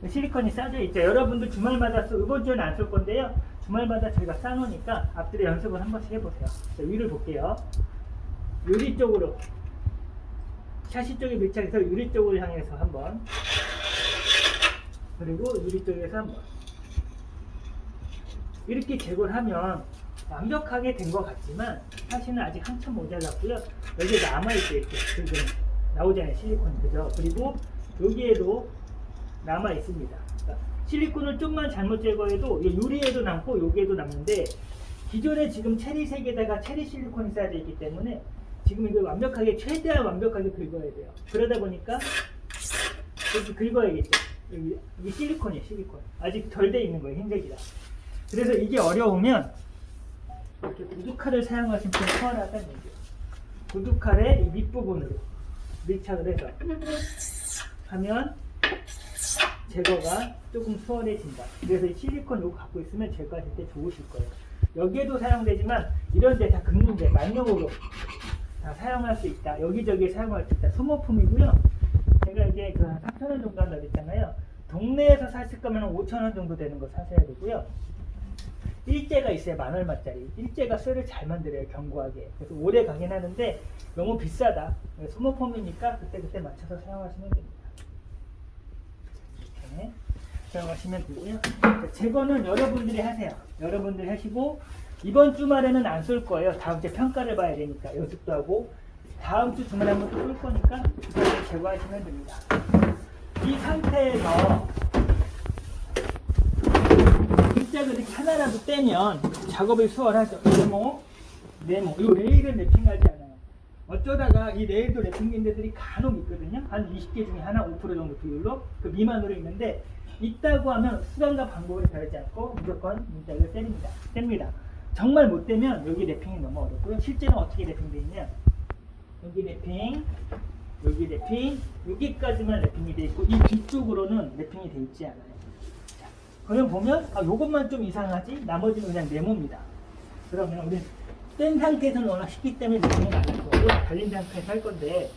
실리콘이 싸져 있죠. 여러분들 주말마다 이번 주는 안 쓸 건데요. 주말마다 저희가 싸놓으니까 앞뒤로 연습을 한 번씩 해보세요. 자, 위를 볼게요. 유리 쪽으로, 샤시 쪽에 밀착해서 유리 쪽을 향해서 한번, 그리고 유리 쪽에서 한번 이렇게 제거를 하면 완벽하게 된 것 같지만 사실은 아직 한참 모자랐고요. 여기에 남아있죠. 이렇게 지금 나오잖아요. 실리콘이. 그죠? 그리고 여기에도 남아 있습니다. 그러니까 실리콘을 좀만 잘못 제거해도 유리에도 남고 여기에도 남는데, 기존에 지금 체리색에다가 체리 실리콘이 쌓여져 있기 때문에 지금 이걸 완벽하게, 최대한 완벽하게 긁어야 돼요. 그러다 보니까 이렇게 긁어야겠죠. 이게 실리콘이에요. 실리콘. 아직 덜 돼 있는 거예요. 흰색이라. 그래서 이게 어려우면 이렇게 구두칼을 사용하시면 좀 수월하다는 얘기예요. 구두칼의 이 밑부분으로 밀착을 해서 하면 제거가 조금 수월해진다. 그래서 이 실리콘 요거 갖고 있으면 제거하실 때 좋으실 거예요. 여기에도 사용되지만 이런 데 다 긁는데 만용으로 다 사용할 수 있다. 여기저기에 사용할 수 있다. 소모품이고요. 제가 이제 그 3,000원 정도 한다고 했잖아요. 동네에서 사실 거면 5,000원 정도 되는 거 사셔야 되고요. 일제가 있어요. 만얼마짜리. 일제가 쇠를 잘 만들어요. 견고하게. 그래서 오래 가긴 하는데 너무 비싸다. 소모품이니까 그때그때 맞춰서 사용하시면 됩니다. 이렇게 사용하시면 되고요. 제거는 여러분들이 하세요. 여러분들이 하시고, 이번 주말에는 안 쏠 거예요. 다음 주에 평가를 봐야 되니까 연습도 하고, 다음 주 주말에 한번 또 쏠 거니까 그걸 제거하시면 됩니다. 이 상태에서 입자를 이렇게 하나라도 떼면 작업이 수월하죠. 네모. 이 레일은 랩핑하지 않아요. 어쩌다가 이 레일도 랩핑된 데들이 간혹 있거든요. 한 20개 중에 하나 5% 정도 비율로 그 미만으로 있는데, 있다고 하면 수단과 방법을 다르지 않고 무조건 문짝을 뗍니다. 정말 못 떼면 여기 랩핑이 너무 어렵고요. 실제는 어떻게 랩핑되어 있냐, 여기 랩핑, 여기 랩핑, 여기까지만 랩핑이 되어 있고 이 뒤쪽으로는 랩핑이 되어 있지 않아요. 자, 그럼 보면 요것만 좀 이상하지 나머지는 그냥 네모입니다. 그러면 우리 뗀 상태에서는 워낙 쉽기 때문에 랩핑이 안 할 거고, 달린 상태에서 할 건데,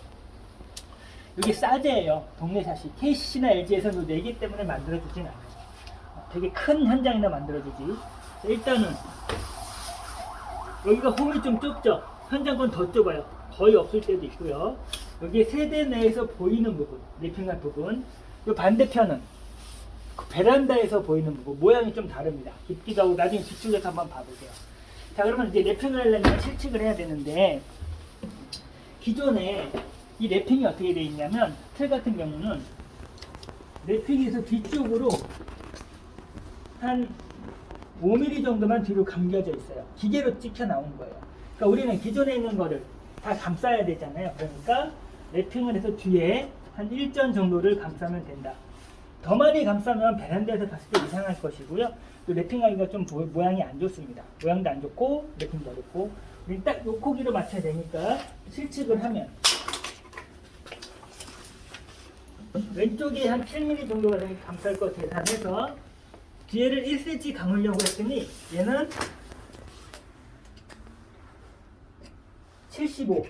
이게 싸제예요. 동네 샷이. KCC나 LG에서는 4개 때문에 만들어주진 않아요. 되게 큰 현장이나 만들어주지. 일단은 여기가 홈이 좀 좁죠. 현장 건 더 좁아요. 거의 없을 때도 있고요. 여기 세대 내에서 보이는 부분, 랩핑한 부분. 이 반대편은 그 베란다에서 보이는 부분, 모양이 좀 다릅니다. 깊기도 하고. 나중에 뒤쪽에서 한번 봐보세요. 자, 그러면 이제 랩핑을 하려면 실측을 해야 되는데, 기존에 이 랩핑이 어떻게 되어 있냐면, 틀 같은 경우는 랩핑에서 뒤쪽으로 한 5mm 정도만 뒤로 감겨져 있어요. 기계로 찍혀 나온 거예요. 그러니까 우리는 기존에 있는 거를 다 감싸야 되잖아요. 그러니까 랩핑을 해서 뒤에 한 1전 정도를 감싸면 된다. 더 많이 감싸면 베란다에서 봤을 때 이상할 것이고요. 또 랩핑하기가 좀 모양이 안 좋습니다. 모양도 안 좋고 랩핑도 어렵고. 우리 딱 요 크기로 맞춰야 되니까 실측을 하면 왼쪽에 한 7mm 정도가 감쌀 것 계산해서 뒤에를 1cm 감으려고 했더니 얘는 75,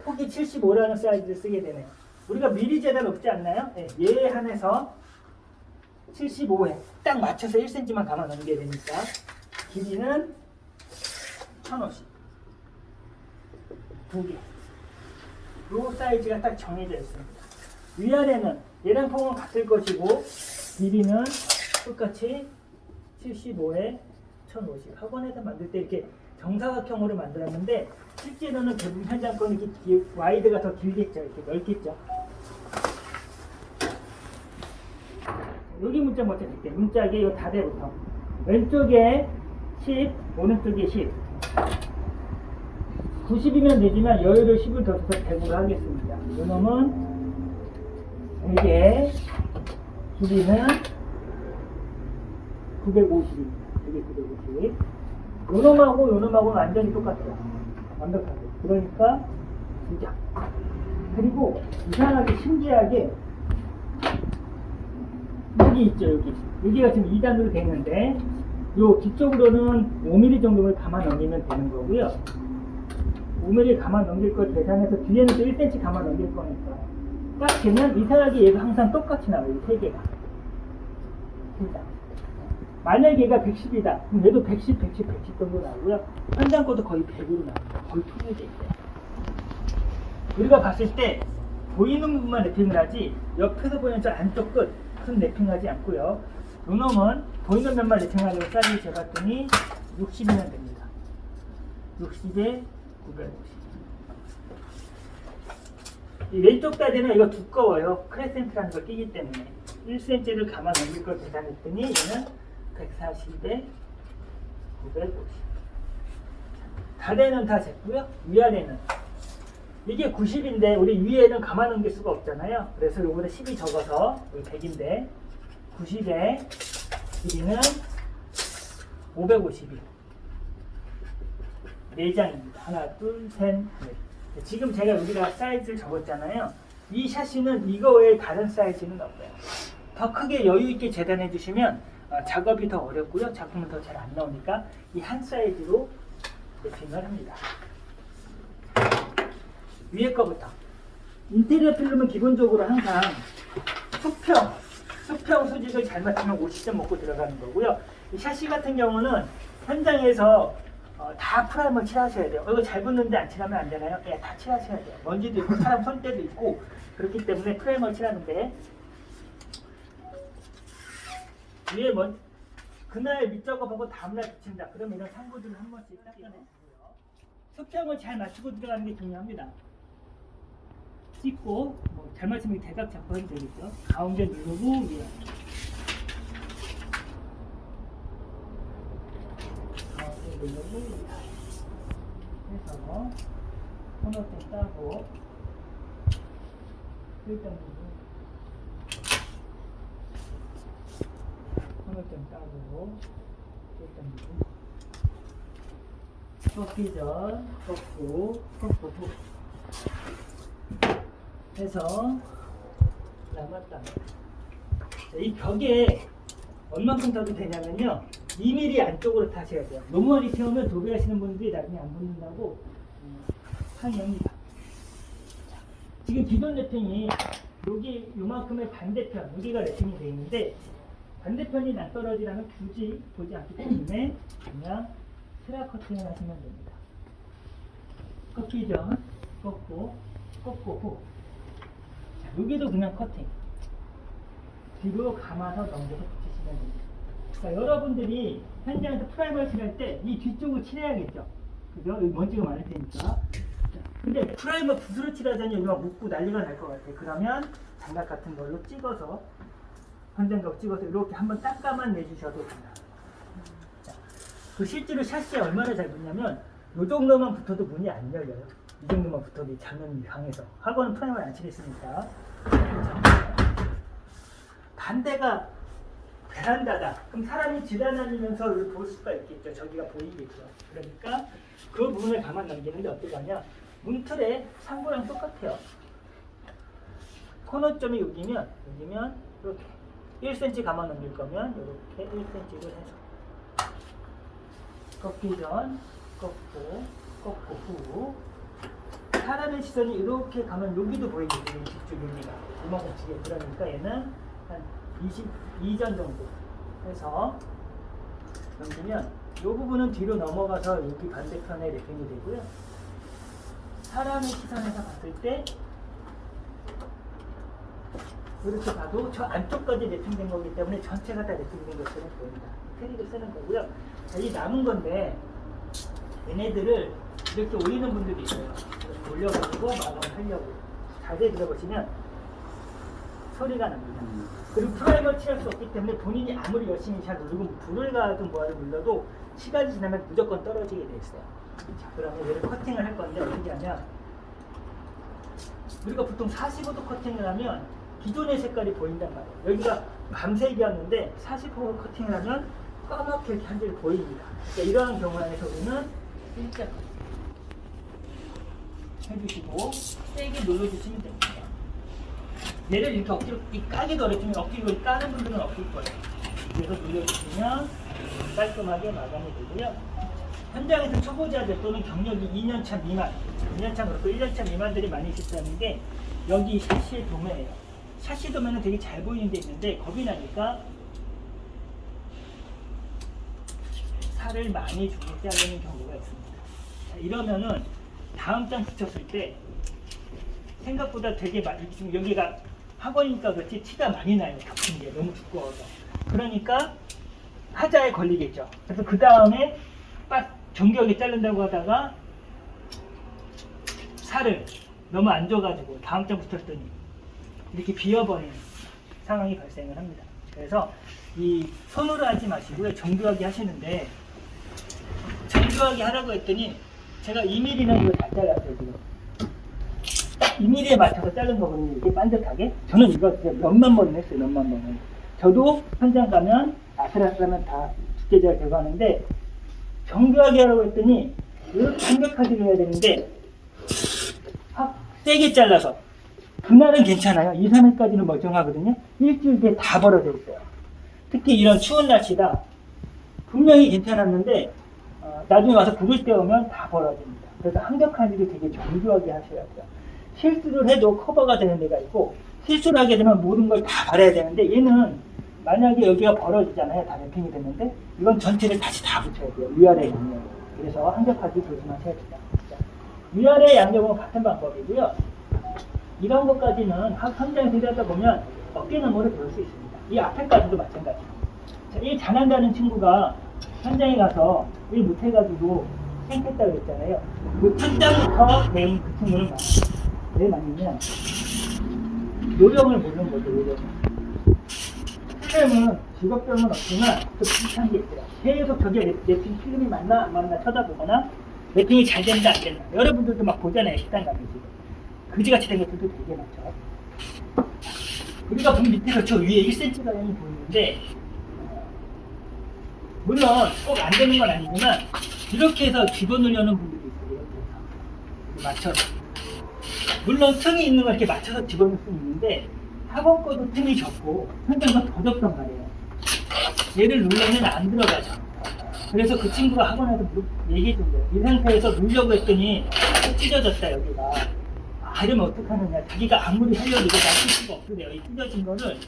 폭이 75라는 사이즈를 쓰게 되네요. 우리가 미리 재단 없지 않나요? 네, 얘에 한해서 75에 딱 맞춰서 1cm만 감아 넘겨야 되니까 길이는 1050, 2개. 요 사이즈가 딱 정해져 있습니다. 위아래는 얘랑 폭은 같을 것이고, 길이는 똑같이 75에 1050. 학원에서 만들 때 이렇게 정사각형으로 만들었는데, 실제로는 대부분 현장 거는 이렇게 와이드가 더 길겠죠. 이렇게 넓겠죠. 여기 문짝 먼저 드릴게요. 문짝의 이 다대부터. 왼쪽에 10, 오른쪽에 10. 90이면 되지만 여유를 10을 더 줘서 100으로 하겠습니다. 이놈은 이게 길이는 950입니다. 이게 950. 요놈하고 요놈하고는 완전히 똑같아요. 완벽하게. 그러니까 2장. 그리고 이상하게 신기하게 여기 있죠. 여기가 지금 2단으로 되어 있는데, 요 뒤쪽으로는 5mm 정도를 감아 넘기면 되는 거고요. 5mm 감아 넘길 걸 계산해서 뒤에는 또 1cm 감아 넘길 거니까 딱 되면 이상하게 얘가 항상 똑같이 나와요. 이 세 개가. 110입니다. 만약에 얘가 110이다. 그럼 얘도 110, 110, 110 정도 나오고요. 현장 거도 거의 100으로 나옵니다. 거의 통일돼 있어요. 우리가 봤을 때 보이는 부분만 랩핑을 하지 옆에서 보이는 저 안쪽 끝은 랩핑하지 않고요. 요놈은 보이는 면만 랩핑하려고 사이즈 재봤더니 60이면 됩니다. 60에 950. 이 왼쪽 다리는 이거 두꺼워요. 크레센트라는 걸 끼기 때문에 1cm를 감아 넘길 걸 계산했더니 얘는 140에 950. 다리는 다 쟀고요. 위아래는 이게 90인데 우리 위에는 감아 넘길 수가 없잖아요. 그래서 요거는 10이 적어서 여기 100인데 90에 길이는 550이 4장입니다. 하나, 둘, 셋, 넷. 지금 제가 여기다 사이즈를 적었잖아요. 이 샤시는 이거 외에 다른 사이즈는 없어요. 더 크게 여유 있게 재단해 주시면 작업이 더 어렵고요. 작품은 더 잘 안 나오니까 이 한 사이즈로 랩핑을 합니다. 위에 거부터. 인테리어 필름은 기본적으로 항상 수평 수직을 잘 맞추면 50점 먹고 들어가는 거고요. 이 샤시 같은 경우는 현장에서 다 프라이머 칠하셔야 돼요. 이거 잘 붙는데 안 칠하면 안 되나요? 예, 다 칠하셔야 돼요. 먼지도 있고 사람 손때도 있고 그렇기 때문에 프라이머 칠하는데 위에 그날 밑작업 하고 다음날 붙인다. 그러면 이런 상부들을 한 번씩 닦아내시고요. 수평을 잘 맞추고 들어가는 게 중요합니다. 찍고 잘 맞추면 대각 잡고 해도 되겠죠. 가운데 누르고 위에 해서 코너점 따고 일단 코너점 따고 일단 꺾기 전 꺾고 후 해서 남았다. 이 벽에 얼만큼 타도 되냐면요 2mm 안쪽으로 타셔야 돼요. 너무 많이 태우면 도배하시는 분들이 나중에 안 붙는다고 항의합니다. 지금 기존 랩핑이 여기 요만큼의 반대편 여기가 랩핑이 되어 있는데 반대편이 낯떨어지라면 굳이 보지 않기 때문에 그냥 스라 커팅을 하시면 됩니다. 꺾기 전 꺾고 후 자, 여기도 그냥 커팅 뒤로 감아서 넘겨서 붙이시면 됩니다. 그러니까 여러분들이 현장에서 프라이머를 칠할 때 이 뒤쪽을 칠해야겠죠. 그죠? 여기 먼지가 많을 테니까. 근데 프라이머 붓으로 칠하자니 여기가 묻고 난리가 날 것 같아요. 그러면 장갑 같은 걸로 찍어서 현장각 찍어서 이렇게 한번 닦아만 내주셔도 됩니다. 자, 그 실제로 샤시에 얼마나 잘 붙냐면 이 정도만 붙어도 문이 안 열려요. 이 정도만 붙어도 장면이 강해서 하고는 프라이머를 안 칠했으니까. 반대가 베란다다. 그럼 사람이 지나다니면서 볼 수가 있겠죠. 저기가 보이겠죠. 그러니까 그 부분을 가만 남기는데 어떻게 하냐. 문틀에 상부랑 똑같아요. 코너점이 여기면 이렇게 1cm 가만 넘길 거면 이렇게 1cm를 해서 꺾기 전 꺾고 후 사람의 시선이 이렇게 가면 여기도 보이거든요. 뒤쪽 여기가 이만큼 지게. 그러니까 얘는 한 22전 정도 해서 넘기면 이 부분은 뒤로 넘어가서 여기 반대편에 랩핑이 되고요. 사람의 시선에서 봤을 때 이렇게 봐도 저 안쪽까지 랩핑된 거기 때문에 전체가 다 랩핑된 것처럼 보입니다. 테리도 쓰는 거고요. 자, 이 남은 건데 얘네들을 이렇게 올리는 분들이 있어요. 이렇게 올려가지고 마감하려고. 자세히 들어보시면 소리가 납니다. 그리고 프라이머 칠할 수 없기 때문에 본인이 아무리 열심히 잘 누르고 불을 가든 뭐하든 눌러도 시간이 지나면 무조건 떨어지게 돼 있어요. 자, 그러면 얘를 커팅을 할 건데 어떻게 하냐. 우리가 보통 45도 커팅을 하면 기존의 색깔이 보인단 말이에요. 여기가 밤색이었는데 45도 커팅을 하면 까맣게 이렇게 한 줄 보입니다. 그러니까 이러한 경우에서 우리는 일자 해주시고 세게 눌러주시면 됩니다. 얘를 이렇게 억지로 까기도 어렵지만 억지로 까는 분들은 없을 거예요. 그래서 눌러주시면 깔끔하게 마감이 되고요. 현장에서 초보자들 또는 경력이 2년차 미만, 2년차 그렇고 1년차 미만들이 많이 실수하는 게 여기 샤시 도매예요. 샤시 도매는 되게 잘 보이는 데 있는데 겁이 나니까 살을 많이 주고 자르는 경우가 있습니다. 자, 이러면은 다음 장 붙였을 때 생각보다 되게 많이, 지금 여기가 학원이니까 그렇지 티가 많이 나요. 겹친 게 너무 두꺼워서. 그러니까 하자에 걸리겠죠. 그래서 그 다음에 정교하게 자른다고 하다가 살을 너무 안 줘가지고 다음 장 붙였더니 이렇게 비어버리는 상황이 발생을 합니다. 그래서 이 손으로 하지 마시고요. 정교하게 하시는데, 정교하게 하라고 했더니 제가 2mm는 이거 잘 잘랐어요. 지금 딱 2mm에 맞춰서 자른 거거든요. 이렇게 반듯하게. 저는 이거 진짜 몇만 번을 했어요. 몇만 번을. 저도 현장 가면 아슬아슬하면 다 두께 잘 들어가는데, 정교하게 하라고 했더니 이렇게 완벽하게 해야 되는데 확 세게 잘라서, 그날은 괜찮아요. 2, 3일까지는 멀쩡하거든요. 일주일 뒤에 다 벌어져 있어요. 특히 이런 추운 날씨다 분명히 괜찮았는데 나중에 와서 부를 때 오면 다 벌어집니다. 그래서 완벽한 일을 되게 정교하게 하셔야 돼요. 실수를 해도 커버가 되는 데가 있고, 실수를 하게 되면 모든 걸 다 바라야 되는데, 얘는 만약에 여기가 벌어지잖아요. 다 랩핑이 됐는데 이건 전체를 다시 다 붙여야 돼요. 위아래 양념. 그래서 완벽하게 조심하셔야 됩니다. 위아래 양념은 같은 방법이고요. 이런 것까지는 현장에서 일하다 보면 어깨 너머로 배울 수 있습니다. 이 앞에까지도 마찬가지예요. 자, 일 잘한다는 친구가 현장에 가서 일 못해가지고 생겼다고 그랬잖아요. 그 현장부터 배운 그 친구는 왜 맞느냐? 요령을 모르는 거죠. 요령. 필름은 직업병은 없지만 또 비슷한 게 있어요. 계속 저게 랩핑 필름이 맞나 안 맞나 쳐다보거나 랩핑이 잘 된다 안 된다. 여러분들도 막 보잖아요. 식당 가면 지금. 그지같이 된 것들도 되게 많죠. 우리가 보면 밑에서 저 위에 1cm 가량이 보이는데, 물론 꼭 안 되는 건 아니지만 이렇게 해서 집어넣으려는 분들이 있어요. 이렇게 맞춰서. 물론 틈이 있는 걸 이렇게 맞춰서 집어넣을 수 있는데, 학원 거도 틈이 적고 현장 건 더 적단 말이에요. 얘를 누르면 안 들어가죠. 그래서 그 친구가 학원에서 얘기해 준 거예요. 이 상태에서 누르려고 했더니 찢어졌다 여기가. 이러면 어떡하느냐. 자기가 아무리 하려도 이거 맞출 수가 없으래요. 이 찢어진 거를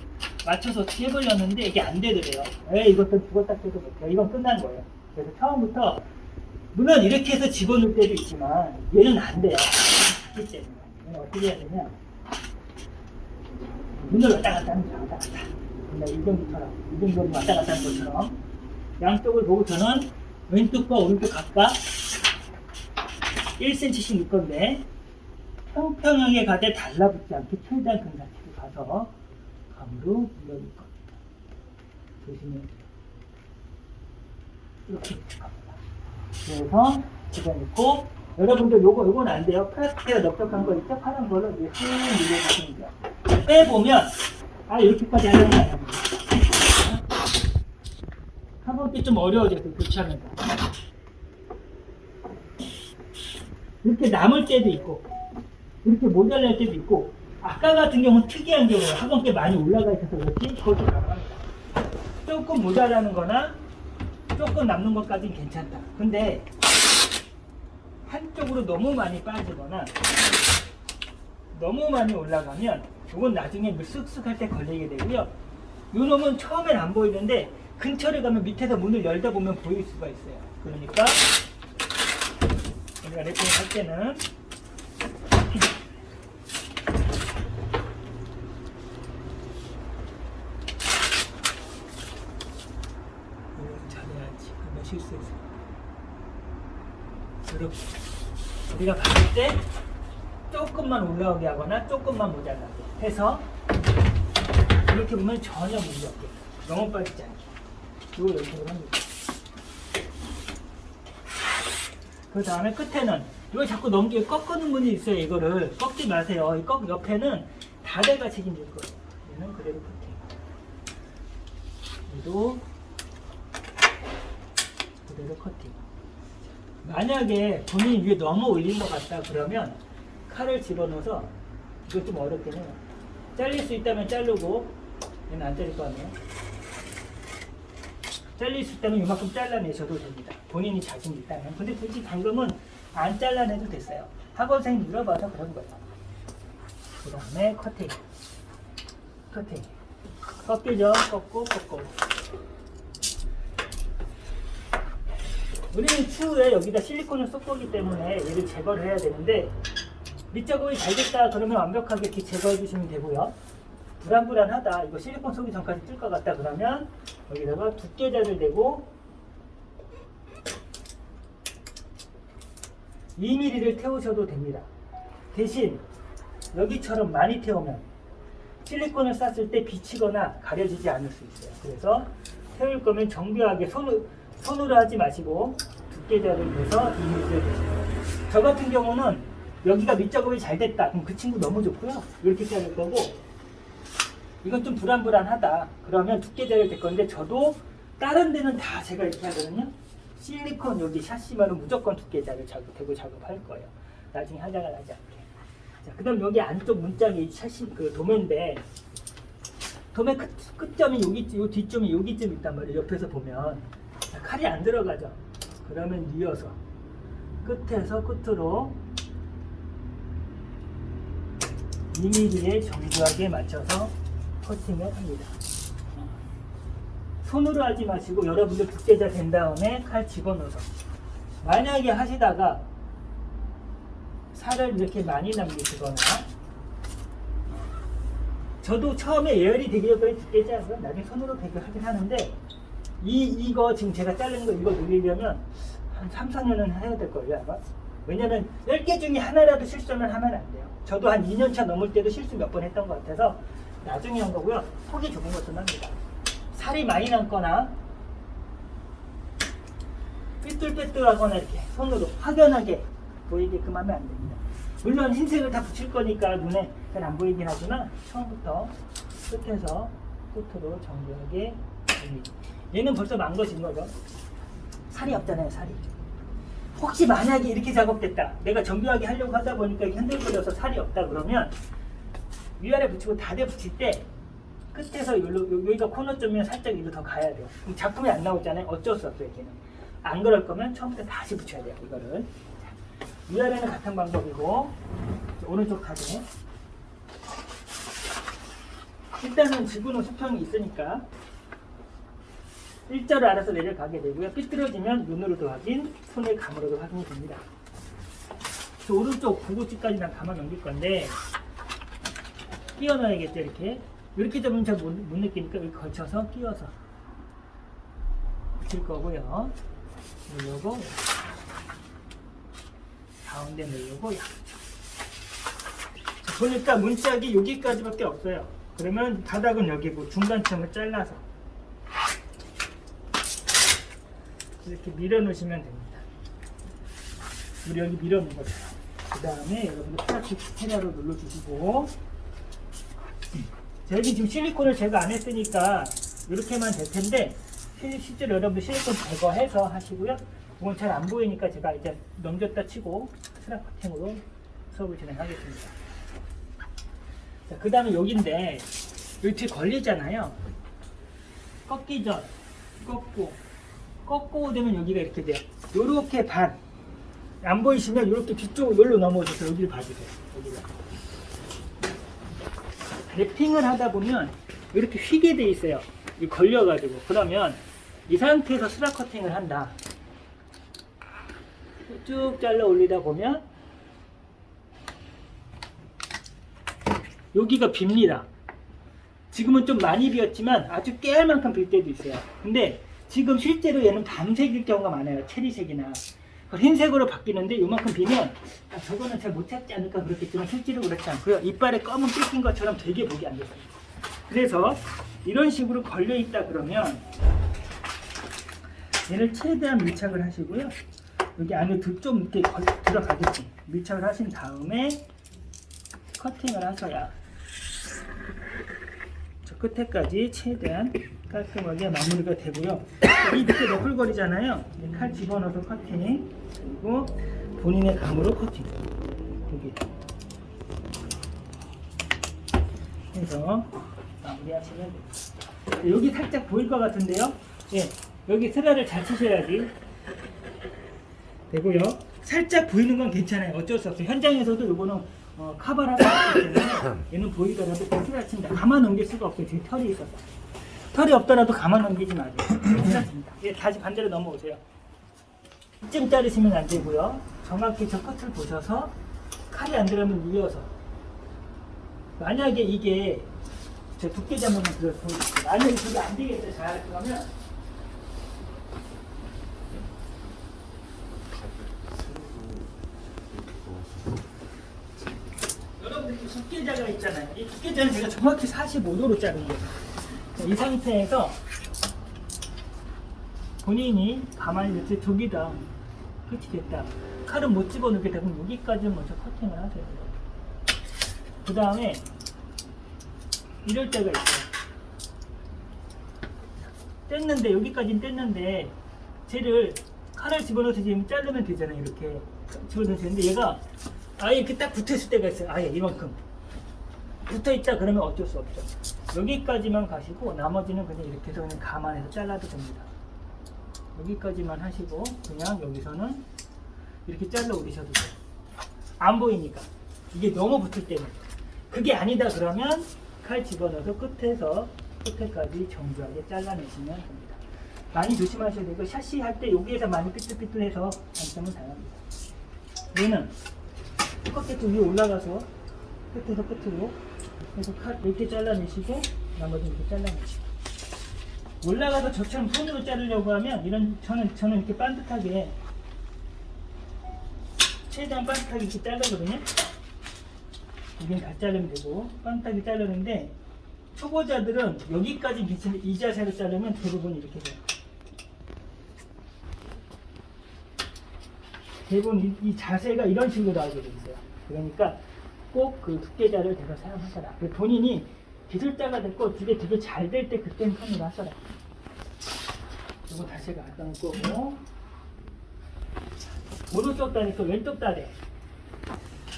맞춰서 어떻게 해보려는데 이게 안 되더래요. 이것도 죽었다 깨도 못해요. 이건 끝난 거예요. 그래서 처음부터, 물론 이렇게 해서 집어넣을 때도 있지만 얘는 안 돼요. 그렇기 때문에. 얘는 어떻게 해야 되냐. 문을 왔다 갔다 하면 왔다 갔다. 근데 이 정도로 왔다 갔다 하는 것처럼 양쪽을 보고 저는 왼쪽과 오른쪽 각각 1cm씩 넣을 건데, 평평하게 가되 달라붙지 않게 최대한 근사치로 가서 감으로 눌러줄 겁니다. 조심해야 돼요. 이렇게 갑니다. 그래서 집어넣고, 여러분들 요건 안 돼요. 플라스틱에 넓적한 거 있죠? 파란 걸로 이제 쭉 눌러주시면 돼요. 빼보면, 이렇게까지 하려는 거 아니야. 한번 좀 어려워져서 교체하면 돼. 이렇게 남을 때도 있고, 이렇게 모자랄 때도 있고, 아까 같은 경우는 특이한 경우예요. 학원 꽤 많이 올라가 있어서 그렇지, 그것도 가능합니다. 조금 모자라는 거나 조금 남는 것까지는 괜찮다. 근데 한쪽으로 너무 많이 빠지거나 너무 많이 올라가면 이건 나중에 쓱쓱 할 때 걸리게 되고요. 이 놈은 처음엔 안 보이는데 근처를 가면 밑에서 문을 열다 보면 보일 수가 있어요. 그러니까 우리가 랩핑을 할 때는 잘해야지. 그러면 실수했어. 이렇게 우리가 봤을 때 조금만 올라오게 하거나 조금만 모자라게 해서 이렇게 보면 전혀 문제 없게, 너무 빠지지 않게 이거 연습을 합니다. 그 다음에 끝에는 이거 자꾸 넘기고 꺾는 분이 있어요. 이거를 꺾지 마세요. 이 옆에는 다대가 책임질 거예요. 얘는 그대로 커팅. 얘도 그대로 커팅. 만약에 본인이 위에 너무 올린 것 같다 그러면 칼을 집어넣어서, 이거 좀 어렵긴 해요. 잘릴 수 있다면 자르고, 얘는 안 잘릴 거 아니에요. 잘릴 수 있다면 이만큼 잘라내셔도 됩니다. 본인이 자신 있다면. 근데 굳이 방금은 안 잘라내도 됐어요. 학원생이 물어봐서 그런 거예요. 그 다음에 커팅. 커팅. 꺾이죠? 꺾고. 우리는 추후에 여기다 실리콘을 쏠 거기 때문에 얘를 제거를 해야 되는데 밑작업이 잘 됐다 그러면 완벽하게 이렇게 제거해 주시면 되고요. 불안불안하다, 이거 실리콘 쏘기 전까지 뜰 것 같다 그러면 여기다가 두께자를 대고 2mm를 태우셔도 됩니다. 대신 여기처럼 많이 태우면 실리콘을 쌌을 때 비치거나 가려지지 않을 수 있어요. 그래서 태울 거면 정교하게 손으로 하지 마시고 두께자를 대서 2mm를 대시고요. 저 같은 경우는 여기가 밑작업이 잘 됐다 그럼 그 친구 너무 좋고요. 이렇게 자를 거고, 이건 좀 불안불안하다 그러면 두께자를 댈 건데, 저도 다른 데는 다 제가 이렇게 하거든요. 실리콘 여기 샤시만은 무조건 두께자를 대고 작업할 거예요. 나중에 하자가 나지 않게. 자, 그 다음 여기 안쪽 문짝이 샤시 그 도매인데, 도매 끝점이 여기, 요 뒤점이 여기쯤 있단 말이에요. 옆에서 보면. 자, 칼이 안 들어가죠. 그러면 이어서 끝에서 끝으로 2mm에 정교하게 맞춰서 커팅을 합니다. 손으로 하지 마시고 여러분들 두께자 된 다음에 칼 집어넣어서, 만약에 하시다가 살을 이렇게 많이 남기시거나, 저도 처음에 예열이 되기 전까지 두께자 하고 나중에 손으로 되게 하긴 하는데, 이거 지금 제가 자르는 거 이거 늘리려면 한 3, 4년은 해야 될 거예요 아마. 왜냐면 10개 중에 하나라도 실수만 하면 안 돼요. 저도 한 2년차 넘을 때도 실수 몇 번 했던 것 같아서 나중에 한 거고요. 속이 좁은 것도 납니다. 살이 많이 남거나 삐뚤빼뚤하거나 이렇게 손으로 확연하게 보이게끔 하면 안 됩니다. 물론 흰색을 다 붙일 거니까 눈에 잘 안 보이긴 하지만 처음부터 끝에서 끝으로 정교하게 됩니다. 얘는 벌써 망가진 거죠. 살이 없잖아요, 살이. 혹시 만약에 이렇게 작업됐다, 내가 정교하게 하려고 하다 보니까 흔들거려서 살이 없다 그러면 위아래 붙이고 다대 붙일 때 끝에서 여기가 코너점이면 살짝 이리로 더 가야 돼요. 그럼 작품이 안 나오잖아요. 어쩔 수 없어요, 얘는. 안 그럴 거면 처음부터 다시 붙여야 돼요, 이거를. 자, 위아래는 같은 방법이고, 오른쪽 카드. 일단은 지구는 수평이 있으니까 일자로 알아서 내려가게 되고요. 삐뚤어지면 눈으로도 확인, 손의 감으로도 확인이 됩니다. 그래서 오른쪽 구구찌까지 난 감아 넘길 건데, 끼워 넣어야겠죠, 이렇게. 이렇게 잡으면 잘 못 느끼니까 여기 걸쳐서 끼워서 붙일 거고요. 누르고, 가운데 누르고, 자, 보니까 문짝이 여기까지밖에 없어요. 그러면 바닥은 여기고 중간점을 잘라서 이렇게 밀어 넣으시면 됩니다. 우리 여기 밀어 넣은 거죠. 그 다음에 여러분들 플라스틱 스테라로 눌러주시고, 자, 여기 지금 실리콘을 제거 안 했으니까 이렇게만 될 텐데, 실제로 여러분들 실리콘 제거해서 하시고요. 이건 잘 안 보이니까 제가 이제 넘겼다 치고 스락 커팅으로 수업을 진행하겠습니다. 자, 그 다음에 여기인데, 여기 뒤에 걸리잖아요. 꺾기 전, 꺾고 되면 여기가 이렇게 돼요. 요렇게 반. 안 보이시면 요렇게 뒤쪽으로 여기로 넘어져서 여기를 봐주세요. 여기를. 랩핑을 하다 보면 이렇게 휘게 돼 있어요. 이 걸려가지고. 그러면 이 상태에서 스락 커팅을 한다. 쭉 잘라 올리다 보면 여기가 빕니다. 지금은 좀 많이 비었지만 아주 깨알 만큼 빌 때도 있어요. 근데 지금 실제로 얘는 밤색일 경우가 많아요. 체리색이나. 흰색으로 바뀌는데 요만큼 비면 저거는 잘 못 찾지 않을까 그렇겠지만 실제로 그렇지 않고요. 이빨에 검은 삐낀 것처럼 되게 보기 안 좋습니다. 그래서 이런 식으로 걸려 있다 그러면 얘를 최대한 밀착을 하시고요. 여기 안에 좀 이렇게 들어가겠지. 밀착을 하신 다음에 커팅을 하셔야 저 끝에까지 최대한 깔끔하게 마무리가 되고요. 이 밑에 너클거리잖아요. 칼 집어넣어서 커팅, 그리고 본인의 감으로 커팅. 여기 해서 마무리하시면 됩니다. 여기 살짝 보일 것 같은데요. 예, 여기 스라를 잘 치셔야지 되고요. 살짝 보이는 건 괜찮아요. 어쩔 수 없어요. 현장에서도 이거는 카바를 하기 때문에 얘는 보이더라도 그냥 스라 친다. 가만 넘길 수가 없어요. 지금 털이 있어서. 털이 없더라도 가만 넘기지 마세요. 스라 칩니다. 예, 다시 반대로 넘어오세요. 이쯤 자르시면 안 되고요. 정확히 저 끝을 보셔서 칼이 안 들어가면 이어서. 만약에 이게 저 두께 잡으면 보여줄게요. 만약에 그게 안 되겠어요. 잘 그러면 여러분들 이 두께자가 있잖아요. 이 두께자는 제가 정확히 45도로 자른 거예요. 이 상태에서 본인이 가만히 이렇게 저기다 끝이 됐다. 칼은 못 집어넣게 되고 여기까지 먼저 커팅을 하세요. 그 다음에 이럴 때가 있어요. 뗐는데 여기까지는 뗐는데 쟤를 칼을 집어넣어서 지금 자르면 되잖아요. 이렇게 집어넣어서 되는데 얘가 아예 이렇게 딱 붙어있을 때가 있어요. 아예 이만큼 붙어있다 그러면 어쩔 수 없죠. 여기까지만 가시고 나머지는 그냥 이렇게 해서 그냥 감안해서 잘라도 됩니다. 여기까지만 하시고 그냥 여기서는 이렇게 잘라 올리셔도 돼요. 안 보이니까. 이게 너무 붙을 때는. 그게 아니다 그러면 칼 집어넣어서 끝에까지 정교하게 잘라내시면 됩니다. 많이 조심하셔야 되고 샤시 할 때 여기에서 많이 삐뚤삐뚤해서 단점을 당합니다. 얘는 꺾게 좀 위에 올라가서 끝에서 끝으로 그래서 칼 이렇게 잘라내시고 나머지는 이렇게 잘라내시고 올라가서 저처럼 손으로 자르려고 하면 이런 저는 이렇게 반듯하게 최대한 반듯하게 이렇게 자르거든요. 이건 다 자르면 되고 반듯하게 자르는데 초보자들은 여기까지 미치는 이 자세로 자르면 대부분 이렇게 돼요. 대부분 이 자세가 이런 식으로 나오게 돼 있어요. 그러니까 꼭 그 두께자를 대서 사용하셔라. 본인이 기술자가 됐고 되게 잘 될 때 그때는 손으로 하셔라. 이거 다시 갖다 놓을 거고 오른쪽 다리에서 왼쪽 다리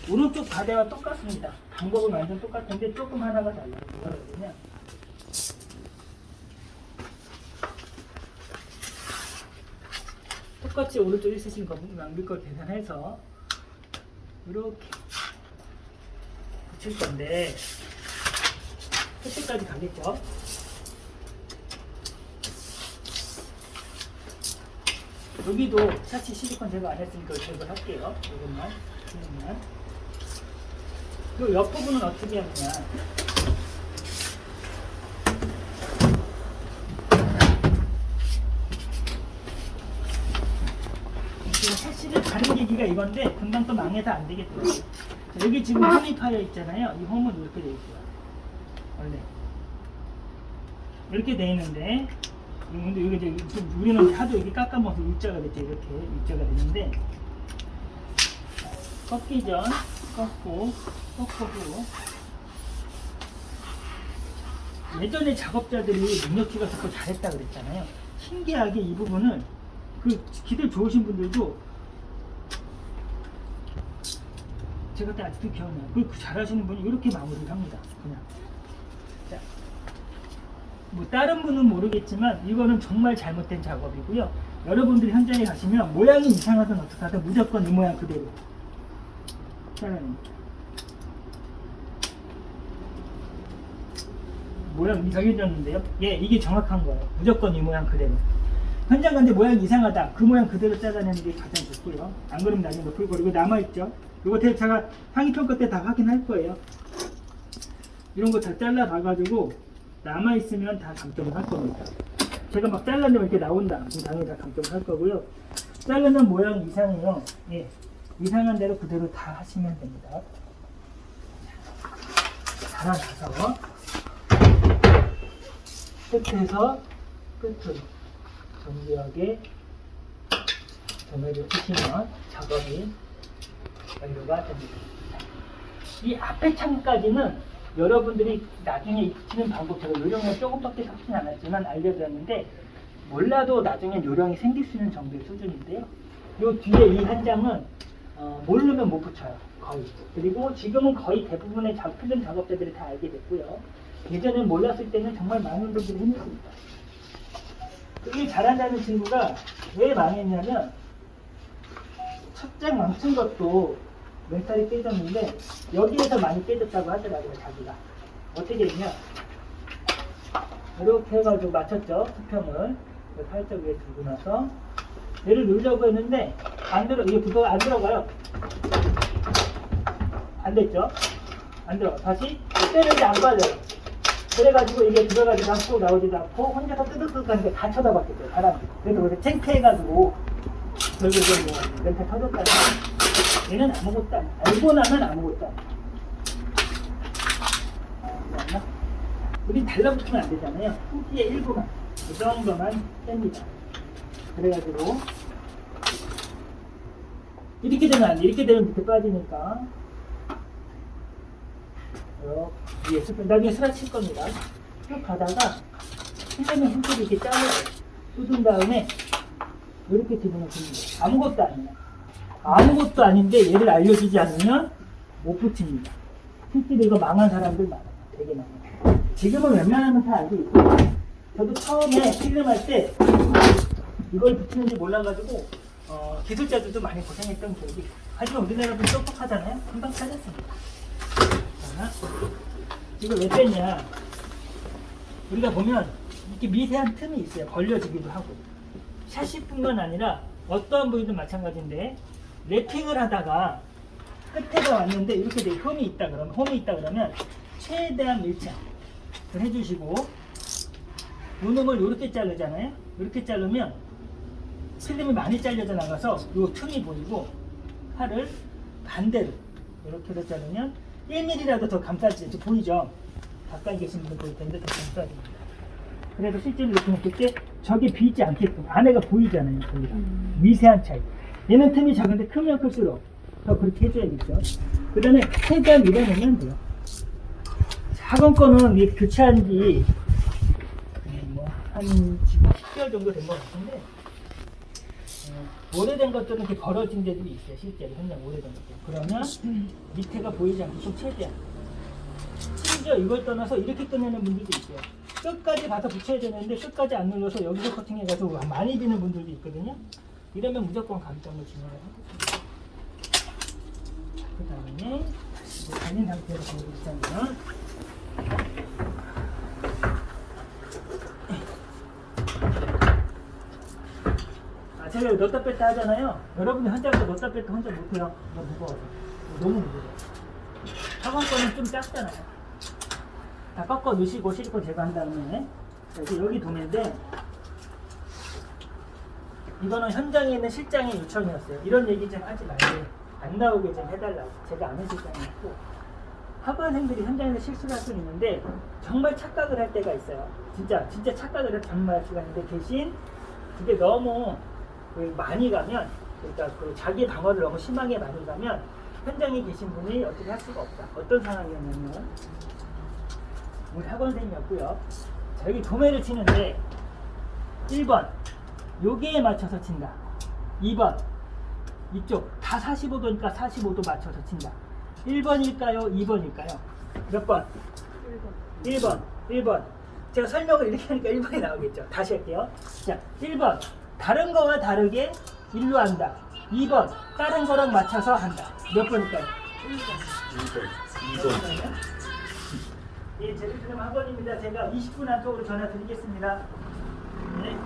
오른쪽 다리와 똑같습니다. 방법은 완전 똑같은데 조금 하나가 달라요. 뭐가 그러냐 똑같이 오른쪽 있으신 거 남길 걸 계산해서 이렇게 붙일 건데 끝까지 가겠죠. 여기도 샤시 실리콘 제거 안 했으니까 제거를 할게요. 이것만 이 옆부분은 어떻게 하느냐 샤시를 다른 계기가 이건데 금방 또 망해서 안 되겠더라고요. 여기 지금 홈이 파여 있잖아요. 이 홈은 이렇게 돼 있어요. 원래 이렇게 돼 있는데 근데 여기 이제 우리는 하도 여기 깎아먹어서 U자가 됐죠. 이렇게 U자가 되는데 꺾기 전 꺾고 예전에 작업자들이 능력치가 좋고 잘했다 그랬잖아요. 신기하게 이 부분을 그 기술 좋으신 분들도 제가 그때 아직도 기억나요. 그 잘하시는 분이 이렇게 마무리를 합니다. 그냥 자, 뭐 다른 분은 모르겠지만 이거는 정말 잘못된 작업이고요. 여러분들이 현장에 가시면 모양이 이상하든 어떡하든 무조건 이 모양 그대로 잘라냅니다. 모양 이상해졌는데요. 예, 이게 정확한 거예요. 무조건 이 모양 그대로. 현장 간데 모양이 이상하다. 그 모양 그대로 잘라내는 게 가장 좋고요. 안 그러면 나중에 높을 거리고 남아있죠. 이거 제가 상위평가 때 다 확인할 거예요. 이런 거 다 잘라 봐가지고 남아있으면 다 감점을 할 겁니다. 제가 막 잘라내면 이렇게 나온다. 그럼 당연히 다 감점을 할 거고요. 자르는 모양 이상이요. 예, 이상한 대로 그대로 다 하시면 됩니다. 달아놔서 끝에서 끝으로 정교하게 점을 치시면 작업이 완료가 됩니다. 이 앞에 창까지는 여러분들이 나중에 익히는 방법, 제가 요령을 조금밖에 섞진 않았지만 알려드렸는데 몰라도 나중에 요령이 생길 수 있는 정도의 수준인데요. 요 뒤에 이 한 장은 모르면 못 붙여요. 거의. 그리고 지금은 거의 대부분의 필름 작업자들이 다 알게 됐고요. 예전에 몰랐을 때는 정말 많은 분들이 힘들습니다. 이 잘한다는 친구가 왜 망했냐면 첫 장 망친 것도 멘탈이 깨졌는데 여기에서 많이 깨졌다고 하더라고요. 자기가 어떻게 했냐 이렇게 해가지고 맞췄죠. 수평을 살짝 위에 두고 나서 얘를 넣으려고 했는데 이게 구도가 안 들어가요. 안 됐죠? 안 들어가. 다시 때는데 안 빠져요. 그래가지고 이게 들어가지도 않고 나오지도 않고 혼자서 뜨득뜨득 하니까 다 쳐다봤겠죠. 바람. 그래서 그렇게 창피해가지고 결국에 뭐 멘탈 터졌다가 얘는 아무것도 아니야. 알고 나면 아무것도 아니야. 우리 달라붙으면 안 되잖아요. 후기의 일부만. 그 정도만 뺍니다. 그래가지고 이렇게 되면 안 돼. 이렇게 되면 밑에 빠지니까 나중에 스라칠 겁니다. 쭉 가다가 힘들면 힘들이 이렇게 잘라요. 뜯은 다음에 이렇게 집어넣으면 됩니다. 아무것도 아니야. 아무것도 아닌데 얘를 알려주지 않으면 못 붙입니다. 실제로 이거 망한 사람들 많아요. 되게 많아요. 지금은 웬만하면 다 알고 있고 저도 처음에 필름할 때 이걸 붙이는지 몰라가지고 기술자들도 많이 고생했던 기억이 있어요. 하지만 우리나라도 똑똑하잖아요. 금방 찾았습니다. 자, 이걸 왜 뺐냐? 우리가 보면 이렇게 미세한 틈이 있어요. 걸려지기도 하고. 샤시뿐만 아니라 어떠한 부위도 마찬가지인데 랩핑을 하다가 끝에가 왔는데 이렇게 돼 홈이 있다 그러면 최대한 밀착을 해주시고 요놈을 이렇게 자르잖아요. 이렇게 자르면 필름이 많이 잘려져 나가서 요 틈이 보이고 팔을 반대로 이렇게 해서 자르면 1mm라도 더 감싸지죠. 보이죠? 가까이 계신 분들 보일 텐데 더 감싸집니다. 그래서 실제로 이렇게 했을 때 저게 비지 않게끔 안에가 보이잖아요. 보이가. 미세한 차이. 얘는 틈이 작은데 크면 클수록 더 그렇게 해줘야겠죠. 그 다음에 최대한 밀어내면 돼요. 학원 거는 이 교체한 지 한 지금 10개월 정도 된 것 같은데 오래된 것들은 이렇게 벌어진 데들이 있어요. 실제로 현장 오래된 것들. 그러면 밑에가 보이지 않게끔 최대한. 심지어 이걸 떠나서 이렇게 끝내는 분들도 있어요. 끝까지 가서 붙여야 되는데 끝까지 안 눌러서 여기서 커팅해가지고 많이 비는 분들도 있거든요. 이러면 무조건 감점을 진행을 하고 그 다음에 다시 달린 상태에서 보여드리자면 제가 넣었다 뺐다 하잖아요. 여러분이 현장에서 넣었다 뺐다 혼자 못해요. 너무 무거워서. 너무 무거워요. 학원 거는 좀 작잖아요. 다 꺾어 넣으시고 실리콘 제거한 다음에 여기 도매인데 이거는 현장에 있는 실장의 요청이었어요. 이런 얘기 좀 하지 말고 안 나오게 좀 해달라고. 제가 아는 실장이었고 학원생들이 현장에서 실수를 할 수는 있는데 정말 착각을 할 때가 있어요. 진짜 착각을 해서 정말 할 수가 있는데 대신 그게 너무 많이 가면 그러니까 자기 방어를 너무 심하게 많이 가면 현장에 계신 분이 어떻게 할 수가 없다. 어떤 상황이었냐면 우리 학원생이었고요. 자, 여기 도매를 치는데 1번 여기에 맞춰서 친다. 2번 이쪽 다 45도니까 45도 맞춰서 친다. 1번일까요? 2번일까요? 몇 번? 1번. 제가 설명을 이렇게 하니까 1번이 나오겠죠. 다시 할게요. 자, 1번 다른 거와 다르게 일로 한다. 2번 다른 거랑 맞춰서 한다. 몇 번일까요? 2번. 예, 제주드럼 학원입니다. 제가 20분 안쪽으로 전화 드리겠습니다. 네.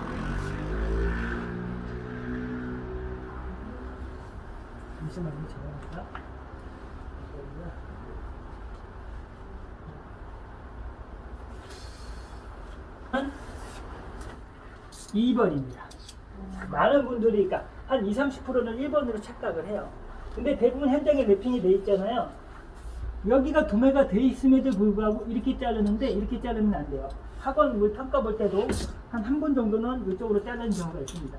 잠시만요. 전화합니다. 2번입니다. 많은 분들이 그러니까 한 20-30%는 1번으로 착각을 해요. 근데 대부분 현장에 랩핑이 돼 있잖아요. 여기가 도매가 돼 있음에도 불구하고 이렇게 자르는데 이렇게 자르면 안 돼요. 학원 물 평가 볼 때도 한 분 정도는 이쪽으로 자르는 경우가 있습니다.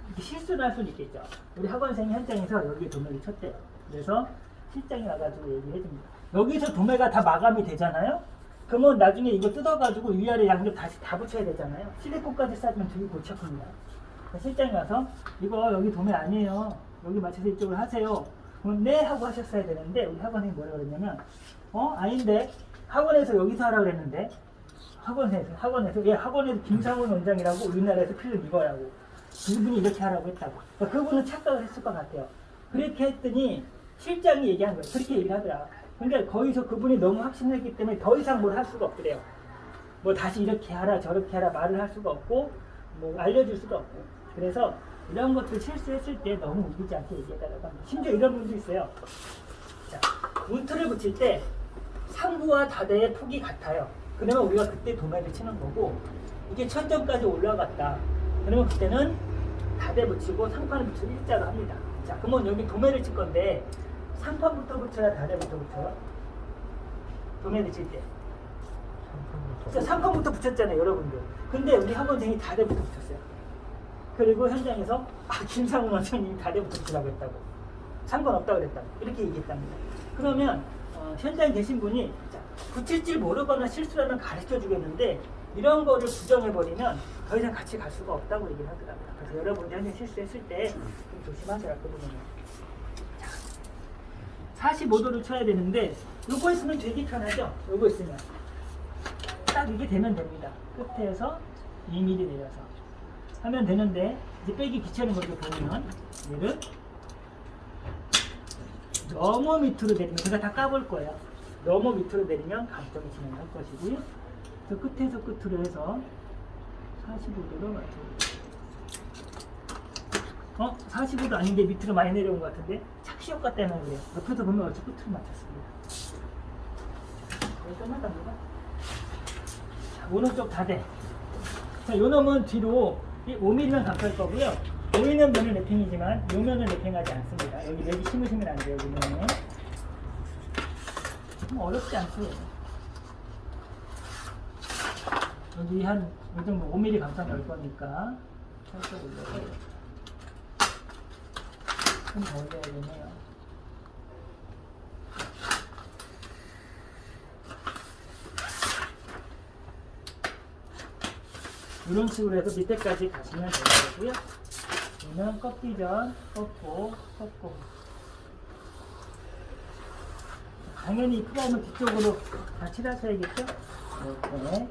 이렇게 실수를 할 수는 있겠죠. 우리 학원생이 현장에서 여기에 도매를 쳤대요. 그래서 실장이 와가지고 얘기를 해줍니다. 여기서 도매가 다 마감이 되잖아요. 그러면 나중에 이거 뜯어가지고 위아래 양쪽 다시 다 붙여야 되잖아요. 실리콘까지 싸주면 되게 골치 아픕니다. 실장이 와서 이거 여기 도매 아니에요. 여기 맞춰서 이쪽으로 하세요. 그럼 네 하고 하셨어야 되는데 우리 학원생이 뭐라 그랬냐면 아닌데 학원에서 여기서 하라고 그랬는데 학원에서 예, 학원에서 김상훈 원장이라고 우리나라에서 필름 이거라고 그분이 이렇게 하라고 했다고. 그러니까 그분은 착각을 했을 것 같아요. 그렇게 했더니 실장이 얘기한 거예요. 그렇게 얘기를 하더라. 그러니까 거기서 그분이 너무 확신했기 때문에 더 이상 뭘 할 수가 없더래요. 뭐 다시 이렇게 하라 저렇게 하라 말을 할 수가 없고 뭐 알려줄 수가 없고 그래서 이런 것들 실수했을 때 너무 우기지 않게 얘기해달라고 합니다. 심지어 이런 분도 있어요. 자, 문틀을 붙일 때 상부와 다대의 폭이 같아요. 그러면 우리가 그때 도매를 치는 거고, 이게 천점까지 올라갔다. 그러면 그때는 다대 붙이고 상판을 붙이고 일자로 합니다. 자, 그러면 여기 도매를 칠 건데 상판부터 붙여야 다대부터 붙여요? 도매를 칠 때. 자, 상판부터 붙였잖아요, 여러분들. 근데 우리 학원생이 다대부터 붙였어요. 그리고 현장에서 김상훈 원장님이 다대부터 붙이라고 했다고. 상관없다고 그랬다고. 이렇게 얘기했답니다. 그러면 현장에 계신 분이 자, 붙일 줄 모르거나 실수라면 가르쳐 주겠는데 이런 거를 부정해버리면 더 이상 같이 갈 수가 없다고 얘기를 하더라고요. 그래서 여러분들 현장 실수했을 때 좀 조심하셔야 할 부분은. 45도를 쳐야 되는데 요거 있으면 되게 편하죠? 요거 있으면 딱 이게 되면 됩니다. 끝에서 2mm 내려서 하면 되는데 이제 빼기 귀찮은 거 이렇게 보면 얘를 너무 밑으로 내리면 제가 다 까볼 거예요. 너무 밑으로 내리면 감점이 진행할 것이고요. 그 끝에서 끝으로 해서 45도로 맞춰. 45도 아닌데 밑으로 많이 내려온 것 같은데 착시 효과 때문에 그래요. 옆에서 보면 어찌 끝으로 맞췄습니다. 끝났답니다. 자, 오른쪽 다대. 자, 요 놈은 뒤로 5mm만 감쌀 거고요. 보이는 면은 랩핑이지만 요 면은 랩핑하지 않습니다. 여기 랩이 심으시면 안 돼요. 이 면은. 어렵지 않고요. 여기 한 이 정도 5mm 감싸 넣을 거니까 살짝 올려서 좀 더 올려야겠네요. 이런 식으로 해서 밑에까지 가시면 될 거고요. 얘는 꺾기 전 꺾고 꺾고. 당연히 프라임을 뒤쪽으로 다 칠하셔야겠죠? 이렇게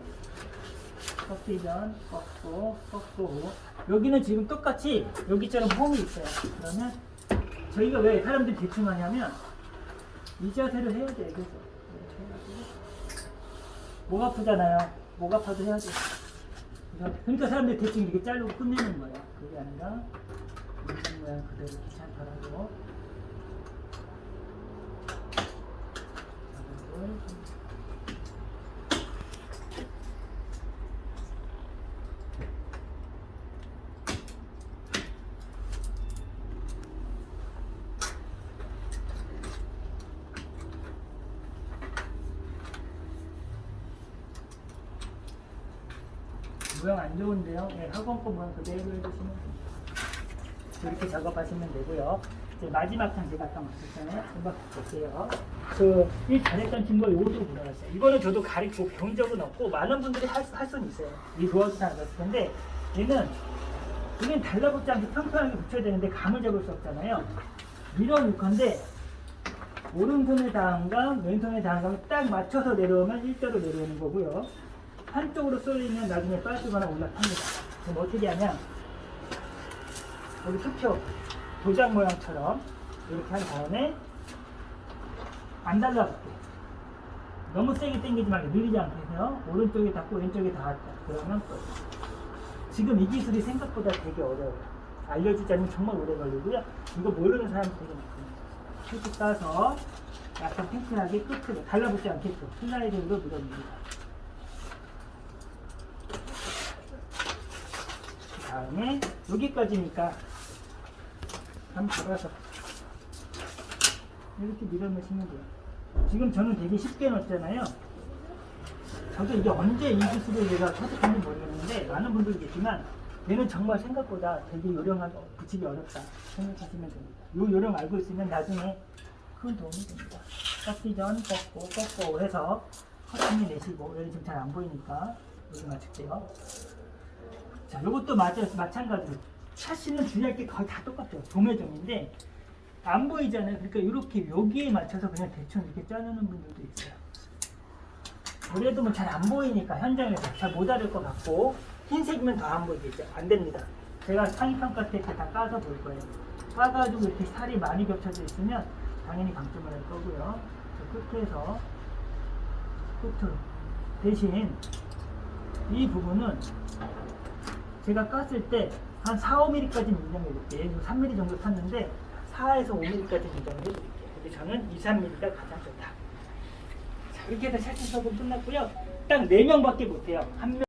꺾기 전 꺾고 꺾고. 여기는 지금 똑같이 여기처럼 홈이 있어요. 그러면 저희가 왜 사람들이 대충 하냐면 이 자세로 해야 돼요. 그래서 목 아프잖아요. 목 아파도 해야 돼요. 그러니까 사람들이 대충 이렇게 자르고 끝내는 거예요. 그게 아니라 인생 모양 그대로 귀찮더라도 모양 안 좋은데요. 네, 학원 거 모양 그대로 해주시면 됩니다. 이렇게 작업하시면 되고요. 이제 마지막 장 제가 아까 말했잖아요. 금방 볼게요. 이 잘했던 친구가 요것도 물어봤어요. 이거는 저도 가르치고 배운 적은 없고 많은 분들이 할 수는 있어요. 이 도어도 잘 알았을 텐데 얘는 달라붙지 않게 평평하게 붙여야 되는데 감을 잡을 수 없잖아요. 밀어놓을 건데 오른손의 다음감, 왼손의 다음감을 딱 맞춰서 내려오면 일자로 내려오는 거고요. 한쪽으로 쏠리면 나중에 빠지거나 올라탑니다. 그럼 어떻게 하냐? 여기 투표 도장 모양처럼 이렇게 한 다음에 안 달라붙게. 너무 세게 당기지 말고 느리지 않게 해서 오른쪽에 닿고 왼쪽에 닿았다. 그러면 또 지금 이 기술이 생각보다 되게 어려워요. 알려주자면 정말 오래 걸리고요. 이거 모르는 사람이 되게 많습니다. 이렇게 따서 약간 팽팽하게 끝으로 달라붙지 않겠죠. 슬라이드로 밀어줍니다. 그 다음에 여기까지니까 한번 잡아서 이렇게 밀어넣으시면 돼요. 지금 저는 되게 쉽게 넣었잖아요. 저도 이게 언제 이 기술을 내가 터득했는지 모르겠는데 많은 분들이 계시지만 얘는 정말 생각보다 되게 요령하고 붙이기 어렵다 생각하시면 됩니다. 이 요령 알고 있으면 나중에 큰 도움이 됩니다. 꺾기 전 꺾고 해서 커팅이 내시고 얘는 지금 잘 안 보이니까 여기 맞출게요. 자, 이것도 마찬가지로 샤시는 주의할 게 거의 다 똑같아요. 도매점인데 안 보이잖아요. 그러니까 이렇게 여기에 맞춰서 그냥 대충 이렇게 짜주는 분들도 있어요. 그래도 뭐 잘 안 보이니까 현장에서 잘 못 알을 것 같고 흰색이면 더 안 보이겠죠. 안 됩니다. 제가 상위평가 때 다 까서 볼 거예요. 까가지고 이렇게 살이 많이 겹쳐져 있으면 당연히 강점을 할 거고요. 끝에서 끝으로 대신 이 부분은 제가 깠을 때 한 4, 5mm까지 인정해 드릴게요. 3mm 정도 탔는데 4에서 5mm까지 인정해 드릴게요. 근데 저는 2, 3mm가 가장 좋다. 자, 이렇게 해서 샤시 수업은 끝났고요. 딱 4명밖에 못해요. 한 명